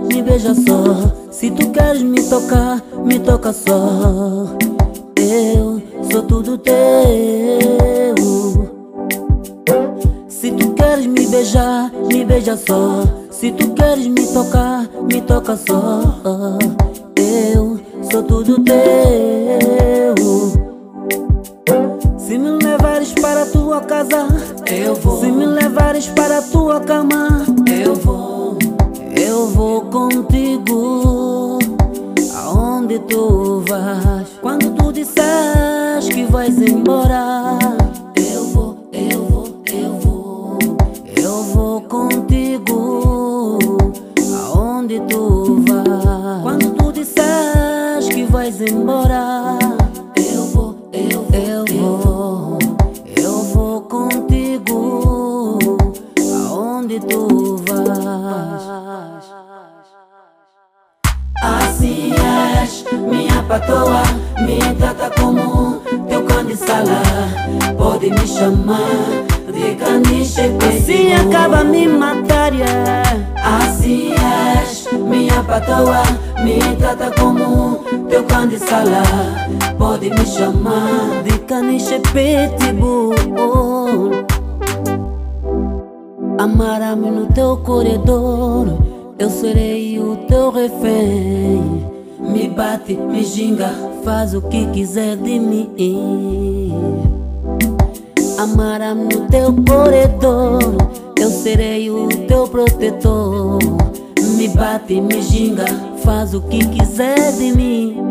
me beija só. Se tu queres me toca só. Eu sou tudo teu. Se tu queres me beija só. Se tu queres me toca só. Eu sou tudo teu. Se me levares para a tua casa, eu vou. Se me levares para a tua cama, eu vou. Eu vou contigo aonde tu vais. Quando tu disseres que vais embora, eu vou. Eu vou contigo aonde tu vais. Quando tu disseres que vais embora, eu vou. Eu vou contigo aonde tu vais. Assim és, minha patoa, me trata como teu cão de sala. Pode me chamar de caniche. Assim acaba me matar, yeah. Assim és, minha patoa, me trata como teu cão de sala. Pode me chamar de caniche pitbull. Amarra-me no teu corredor, eu serei o teu refém. Me bate, me ginga, faz o que quiser de mim. Amarra-me no teu corredor, eu serei o teu protetor. Me bate, me ginga, faz o que quiser de mim.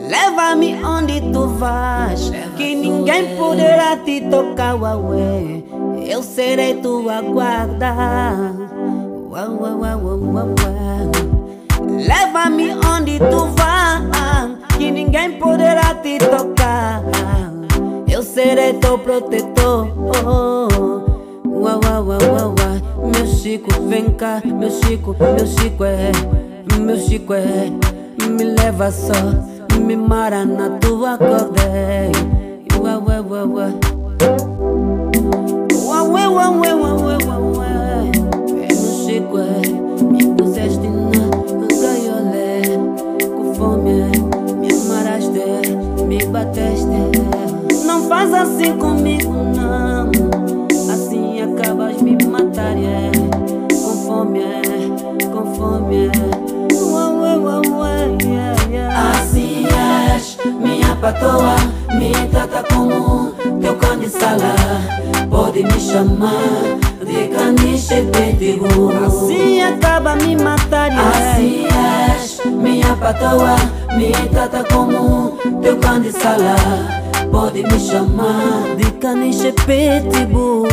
Leva-me onde tu vais, que ninguém poderá te tocar, ué. Eu serei tua guarda. Leva-me onde tu vais, que ninguém poderá te tocar. Eu serei teu protetor. Meu Chico, vem cá, meu Chico é. Me leva só, me mara na tua cordeia. Meu Chico é, me puseste na gaiolé. Com fome, me amaraste, me bateste. Não faz assim comigo, não. Assim acabas me matar, yeah. Com fome, Assim és, minha patoa, me trata como teu cão de sala. Pode me chamar de caniche pitbull. Assim acaba me matar, yeah. Assim és, minha patoa, me trata como teu cão de sala. Pode me chamar de caniche pitbull.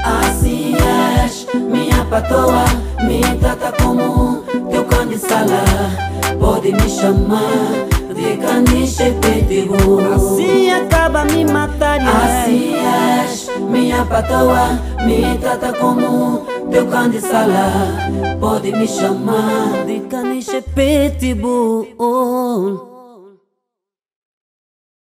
Assim és, minha patoa, me trata como teu cão de sala. Pode me chamar de caniche pitbull. Assim acaba me matar, yeah. Assim és, minha patoa, me trata como teu cão de sala. Pode me chamar de caniche pitbull.